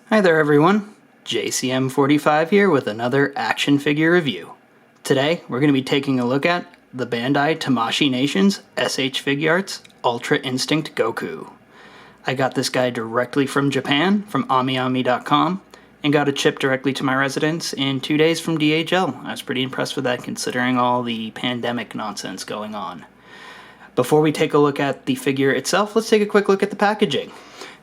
Hi there everyone, JCM45 here with another action figure review. Today we're going to be taking a look at the Bandai Tamashii Nations SH Figuarts Ultra Instinct Goku. I got this guy directly from Japan, from AmiAmi.com, and got it shipped directly to my residence in 2 days from DHL. I was pretty impressed with that considering all the pandemic nonsense going on. Before we take a look at the figure itself, let's take a quick look at the packaging.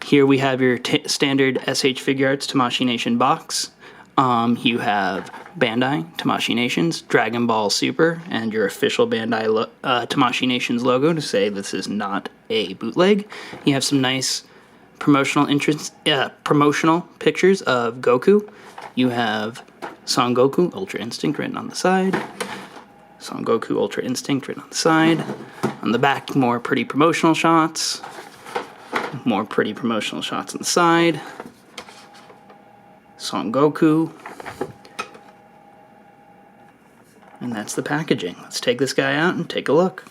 Here we have your standard SH Figuarts Tamashii Nation box. You have Bandai, Tamashii Nations, Dragon Ball Super, and your official Bandai Tamashii Nations logo to say this is not a bootleg. You have some nice promotional pictures of Goku. You have Son Goku Ultra Instinct written on the side. Son Goku Ultra Instinct written on the side. On the back, more pretty promotional shots. More pretty promotional shots on the side. Son Goku. And that's the packaging. Let's take this guy out and take a look.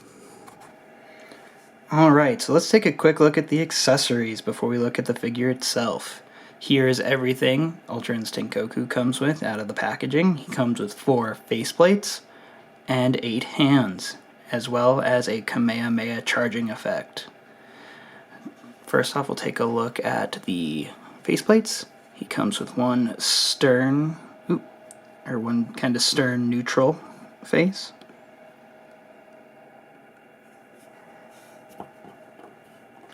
Alright, so let's take a quick look at the accessories before we look at the figure itself. Here is everything Ultra Instinct Goku comes with out of the packaging. He comes with 4 faceplates and 8 hands, as well as a Kamehameha charging effect. First off, we'll take a look at the faceplates. He comes with one kind of stern neutral face.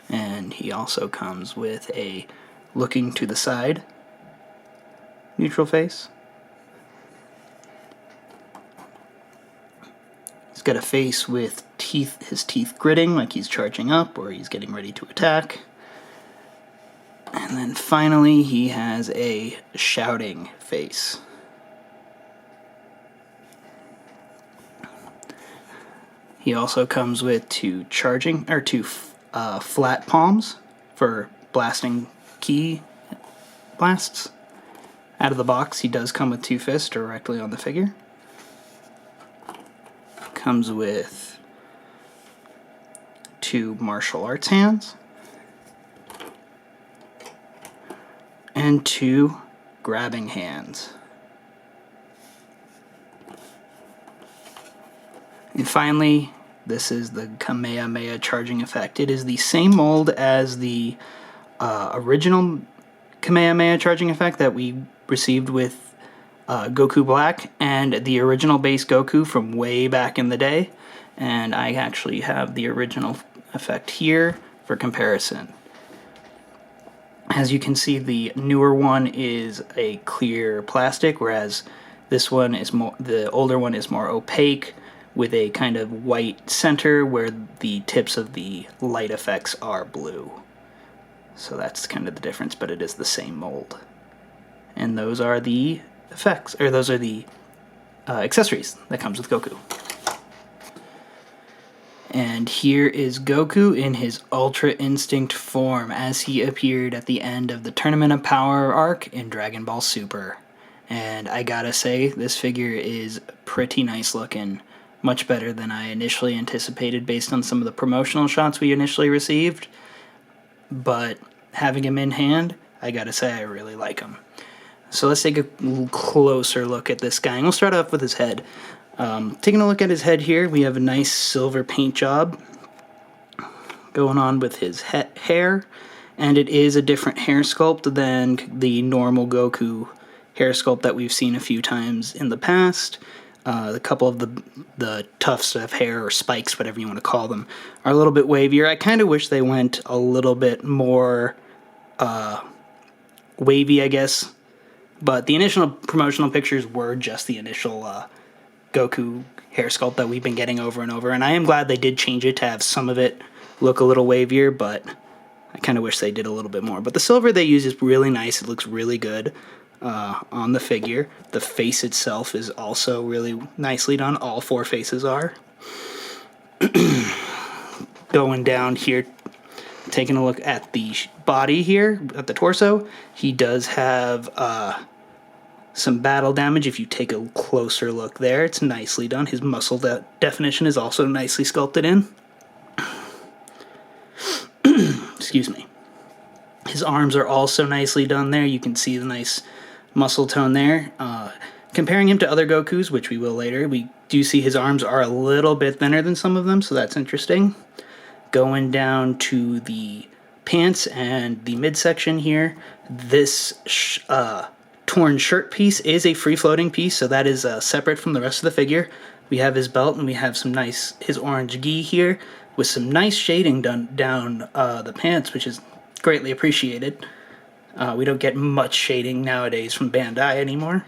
And he also comes with a looking to the side neutral face. He's got a face with his teeth gritting like he's charging up or he's getting ready to attack. And then finally, he has a shouting face. He also comes with two flat palms for blasting ki blasts. Out of the box, he does come with 2 fists directly on the figure. Comes with 2 martial arts hands. And 2 grabbing hands. And finally, this is the Kamehameha charging effect. It is the same mold as the original Kamehameha charging effect that we received with Goku Black and the original base Goku from way back in the day. And I actually have the original effect here for comparison. As you can see, the newer one is a clear plastic, whereas this one is the older one is more opaque with a kind of white center where the tips of the light effects are blue. So that's kind of the difference, but it is the same mold. And those are the effects, or those are the accessories that comes with Goku. And here is Goku in his Ultra Instinct form as he appeared at the end of the Tournament of Power arc in Dragon Ball Super. And I gotta say, this figure is pretty nice looking. Much better than I initially anticipated based on some of the promotional shots we initially received. But having him in hand, I gotta say I really like him. So let's take a closer look at this guy. And we'll start off with his head. Taking a look at his head here, we have a nice silver paint job going on with his hair, and it is a different hair sculpt than the normal Goku hair sculpt that we've seen a few times in the past. A couple of the tufts of hair, or spikes, whatever you want to call them, are a little bit wavier. I kind of wish they went a little bit more wavy, I guess, but the initial promotional pictures were just the initial Goku hair sculpt that we've been getting over and over, and I am glad they did change it to have some of it look a little wavier, but I kind of wish they did a little bit more. But the silver they use is really nice. It looks really good on the figure. The face itself is also really nicely done. All 4 faces are. Going down here, taking a look at the body here, at the torso, he does have some battle damage. If you take a closer look there, it's nicely done. His muscle definition is also nicely sculpted in. Excuse me. His arms are also nicely done there. You can see the nice muscle tone there. Comparing him to other Gokus, which we will later, we do see his arms are a little bit thinner than some of them, so that's interesting. Going down to the pants and the midsection here, this torn shirt piece is a free-floating piece, so that is separate from the rest of the figure. We have his belt, and we have his orange gi here, with some nice shading done down the pants, which is greatly appreciated. We don't get much shading nowadays from Bandai anymore.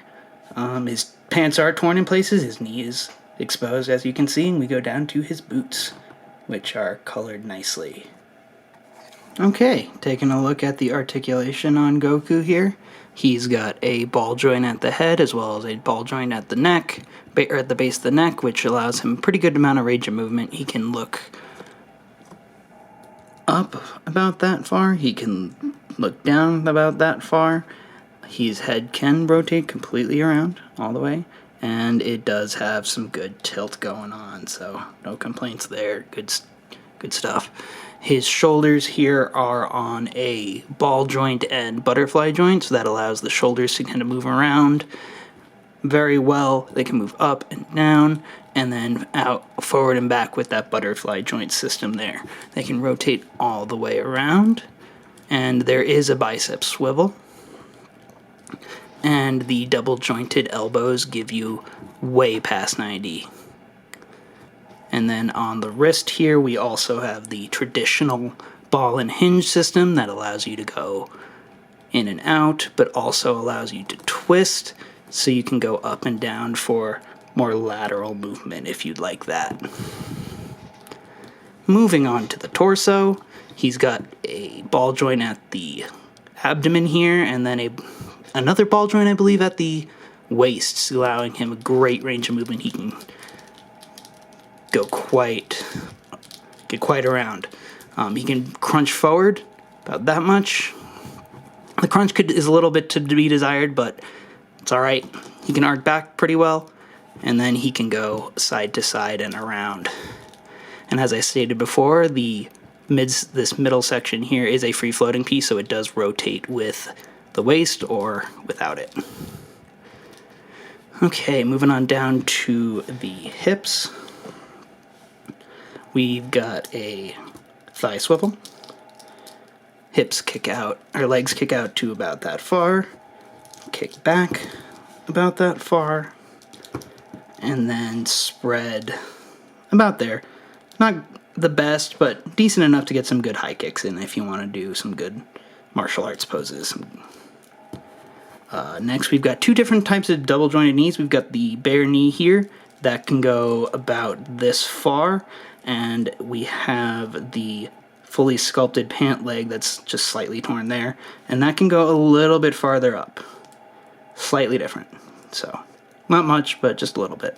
His pants are torn in places, his knee is exposed, as you can see, and we go down to his boots, which are colored nicely. Okay, taking a look at the articulation on Goku here. He's got a ball joint at the head as well as a ball joint at the neck, or at the base of the neck, which allows him a pretty good amount of range of movement. He can look up about that far, he can look down about that far. His head can rotate completely around all the way, and it does have some good tilt going on, so no complaints there. Good stuff. His shoulders here are on a ball joint and butterfly joint, so that allows the shoulders to kind of move around very well. They can move up and down, and then out, forward and back with that butterfly joint system there. They can rotate all the way around, and there is a bicep swivel. And the double jointed elbows give you way past 90. And then on the wrist here, we also have the traditional ball and hinge system that allows you to go in and out, but also allows you to twist, so you can go up and down for more lateral movement if you'd like that. Moving on to the torso, he's got a ball joint at the abdomen here, and then another ball joint, I believe, at the waist, allowing him a great range of movement. He can get quite around. He can crunch forward about that much. The crunch is a little bit to be desired, but it's alright. He can arc back pretty well, and then he can go side to side and around. And as I stated before, this middle section here is a free-floating piece, so it does rotate with the waist or without it. Okay, moving on down to the hips. We've got a thigh swivel. Hips kick out, or legs kick out to about that far. Kick back about that far. And then spread about there. Not the best, but decent enough to get some good high kicks in if you want to do some good martial arts poses. Next, we've got two different types of double jointed knees. We've got the bare knee here that can go about this far, and we have the fully sculpted pant leg that's just slightly torn there, and that can go a little bit farther up. Slightly different. So, not much, but just a little bit.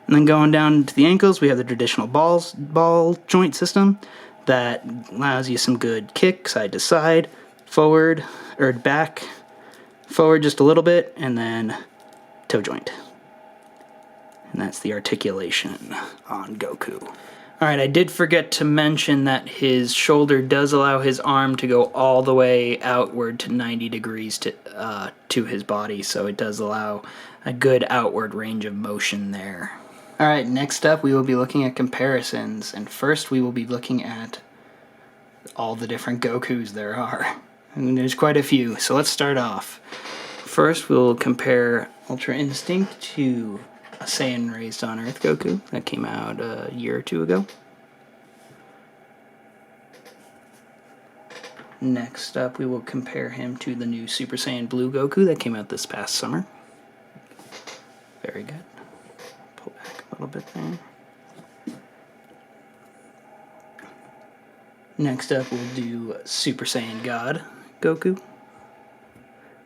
And then going down to the ankles, we have the traditional ball joint system that allows you some good kick, side to side, forward, or back, forward just a little bit, and then toe joint. And that's the articulation on Goku. Alright, I did forget to mention that his shoulder does allow his arm to go all the way outward to 90 degrees to his body, so it does allow a good outward range of motion there. Alright, next up we will be looking at comparisons, and first we will be looking at all the different Gokus there are. And there's quite a few, so let's start off. First we'll compare Ultra Instinct to a Saiyan Raised on Earth Goku that came out a year or two ago. Next up we will compare him to the new Super Saiyan Blue Goku that came out this past summer. Very good. Pull back a little bit there. Next up we'll do Super Saiyan God Goku.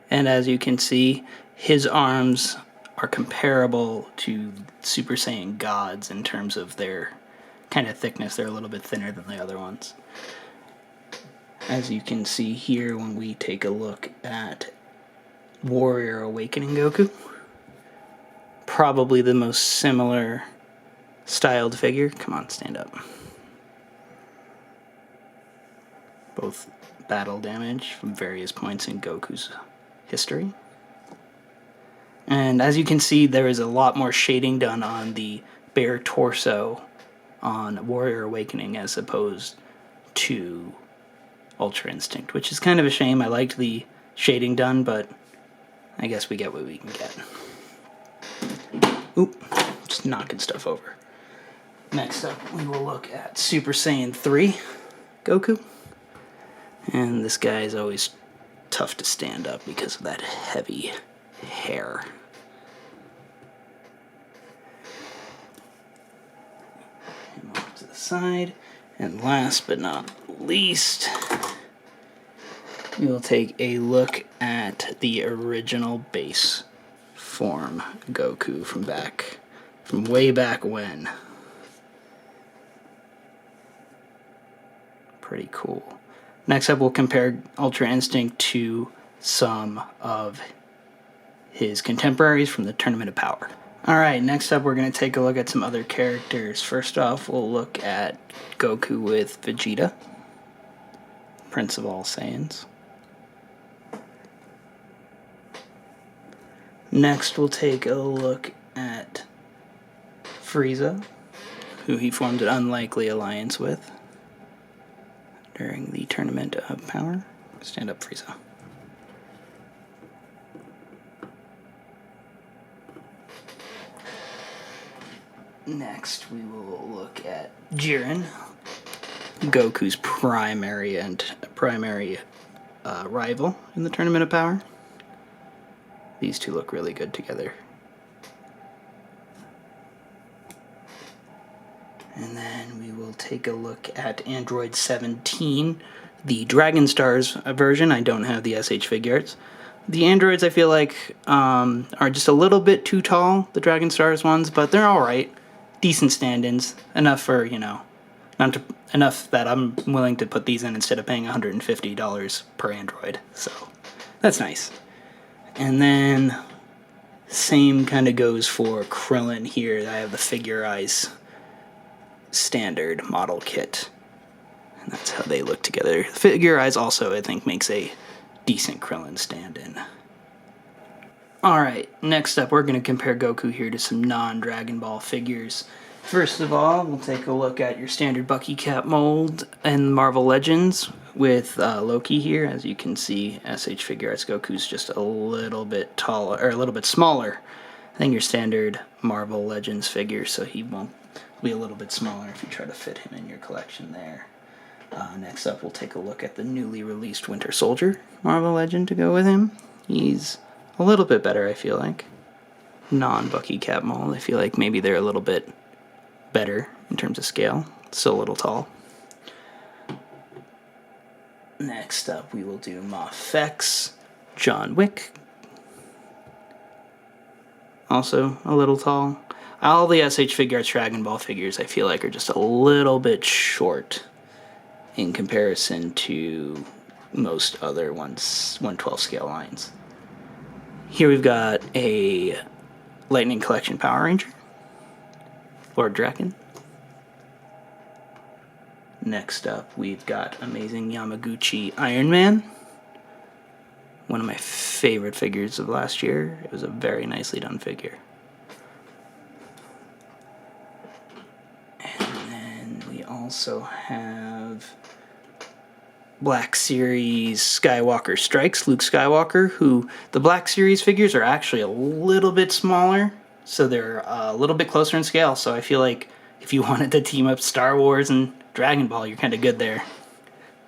And as you can see, his arms are comparable to Super Saiyan Gods in terms of their kind of thickness. They're a little bit thinner than the other ones. As you can see here when we take a look at Warrior Awakening Goku, probably the most similar styled figure. Come on, stand up. both battle damage from various points in Goku's history. And as you can see, there is a lot more shading done on the bare torso on Warrior Awakening as opposed to Ultra Instinct, which is kind of a shame. I liked the shading done, but I guess we get what we can get. Oop, just knocking stuff over. Next up, we will look at Super Saiyan 3 Goku. And this guy is always tough to stand up because of that heavy hair. Him off to the side. And last but not least, we will take a look at the original base form Goku from way back when. Pretty cool. Next up, we'll compare Ultra Instinct to some of his contemporaries from the Tournament of Power. Alright, next up we're going to take a look at some other characters. First off, we'll look at Goku with Vegeta, Prince of all Saiyans. Next, we'll take a look at Frieza, who he formed an unlikely alliance with during the Tournament of Power. Stand up, Frieza. Next, we will look at Jiren, Goku's primary rival in the Tournament of Power. These two look really good together. And then we will take a look at Android 17, the Dragon Stars version. I don't have the SH Figuarts. The androids, I feel like, are just a little bit too tall, the Dragon Stars ones, but they're alright. Decent stand-ins. Enough for, enough that I'm willing to put these in instead of paying $150 per android. So, that's nice. And then, same kind of goes for Krillin here. I have the Figuarts standard model kit. And that's how they look together. Figuarts also, I think, makes a decent Krillin stand-in. Alright, next up we're going to compare Goku here to some non-Dragon Ball figures. First of all, we'll take a look at your standard Bucky Cap mold and Marvel Legends with Loki here. As you can see, SH Figuarts Goku's just a little bit taller, or a little bit smaller than your standard Marvel Legends figure, so he won't be a little bit smaller if you try to fit him in your collection there. Next up, we'll take a look at the newly released Winter Soldier Marvel Legend to go with him. He's a little bit better, I feel like. Non-Bucky Cap mold, I feel like maybe they're a little bit better in terms of scale. Still a little tall. Next up, we will do Moff X, John Wick. Also a little tall. All the SH Figuarts Dragon Ball figures, I feel like, are just a little bit short in comparison to most other 1/12 scale lines. Here we've got a Lightning Collection Power Ranger, Lord Draken. Next up, we've got Amazing Yamaguchi Iron Man. One of my favorite figures of last year. It was a very nicely done figure. And then we also have Black Series Skywalker Strikes, Luke Skywalker, who the Black Series figures are actually a little bit smaller, so they're a little bit closer in scale, so I feel like if you wanted to team up Star Wars and Dragon Ball, you're kind of good there.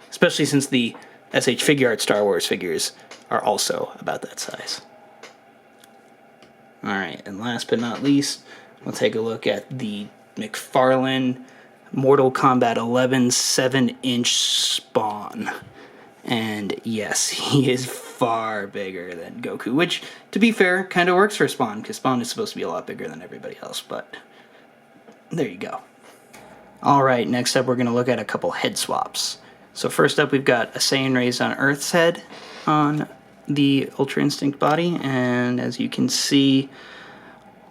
Especially since the SH Figuarts Star Wars figures are also about that size. Alright, and last but not least, we'll take a look at the McFarlane Mortal Kombat 11 7-inch Spawn. And yes, he is far bigger than Goku, which, to be fair, kind of works for Spawn, because Spawn is supposed to be a lot bigger than everybody else, but there you go. Alright, next up we're going to look at a couple head swaps. So first up we've got a Saiyan raised on Earth's head on the Ultra Instinct body, and as you can see,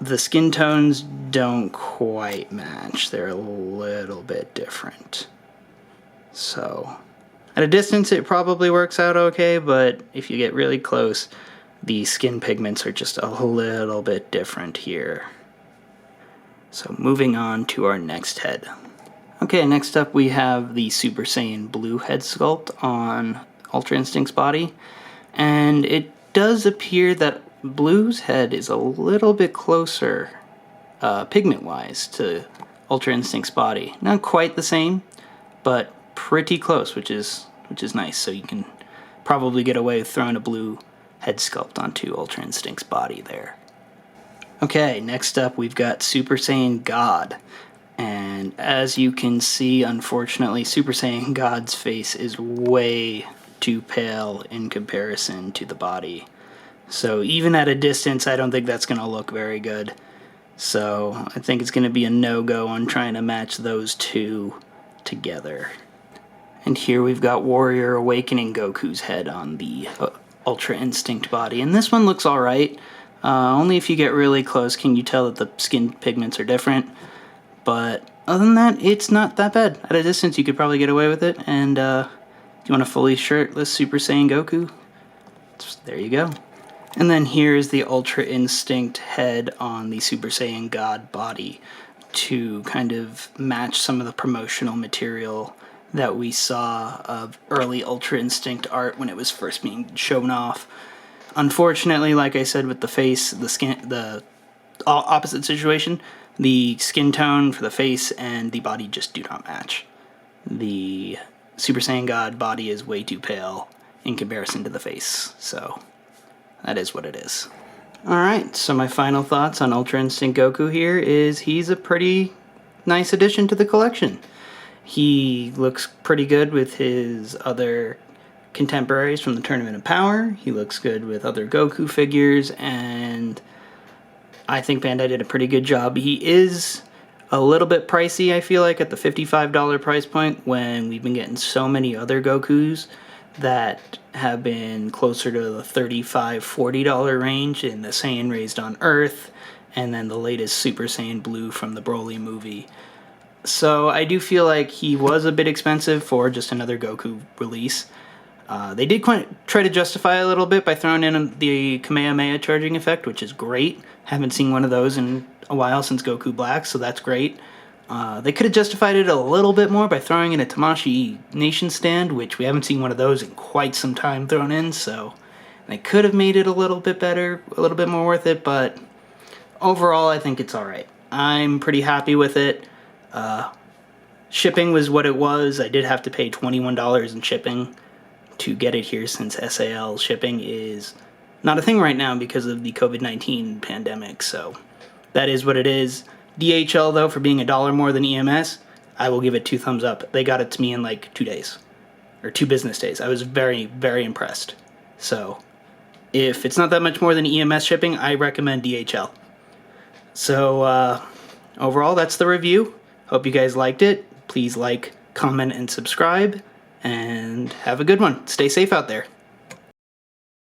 the skin tones don't quite match. They're a little bit different. So, At a distance, it probably works out okay, but if you get really close, the skin pigments are just a little bit different here. So moving on to our next head. Okay, next up we have the Super Saiyan Blue head sculpt on Ultra Instinct's body, and it does appear that Blue's head is a little bit closer, pigment-wise, to Ultra Instinct's body. Not quite the same, but pretty close, which is nice. So you can probably get away with throwing a blue head sculpt onto Ultra Instinct's body there. Okay, next up we've got Super Saiyan God. And as you can see, unfortunately, Super Saiyan God's face is way too pale in comparison to the body. So even at a distance, I don't think that's going to look very good. So I think it's going to be a no-go on trying to match those two together. And here we've got Warrior Awakening Goku's head on the Ultra Instinct body. And this one looks alright. Only if you get really close can you tell that the skin pigments are different. But other than that, it's not that bad. At a distance, you could probably get away with it. And if you want a fully shirtless Super Saiyan Goku, there you go. And then here's the Ultra Instinct head on the Super Saiyan God body to kind of match some of the promotional material that we saw of early Ultra Instinct art when it was first being shown off. Unfortunately, like I said, with the face, the opposite situation, the skin tone for the face and the body just do not match. The Super Saiyan God body is way too pale in comparison to the face, so that is what it is. Alright, so my final thoughts on Ultra Instinct Goku here is he's a pretty nice addition to the collection. He looks pretty good with his other contemporaries from the Tournament of Power. He looks good with other Goku figures, and I think Bandai did a pretty good job. He is a little bit pricey, I feel like, at the $55 price point when we've been getting so many other Gokus that have been closer to the $35, $40 range in the Saiyan Raised on Earth, and then the latest Super Saiyan Blue from the Broly movie. So I do feel like he was a bit expensive for just another Goku release. They did try to justify a little bit by throwing in the Kamehameha charging effect, which is great. Haven't seen one of those in a while since Goku Black, so that's great. They could have justified it a little bit more by throwing in a Tamashii Nation stand, which we haven't seen one of those in quite some time thrown in, so they could have made it a little bit better, a little bit more worth it, but overall I think it's alright. I'm pretty happy with it. Shipping was what it was. I did have to pay $21 in shipping to get it here since SAL shipping is not a thing right now because of the COVID-19 pandemic, so that is what it is. DHL, though, for being $1 more than EMS, I will give it 2 thumbs up. They got it to me in like 2 days, or 2 business days. I was very, very impressed. So if it's not that much more than EMS shipping, I recommend DHL. So overall, that's the review. Hope you guys liked it. Please like, comment, and subscribe, and have a good one. Stay safe out there.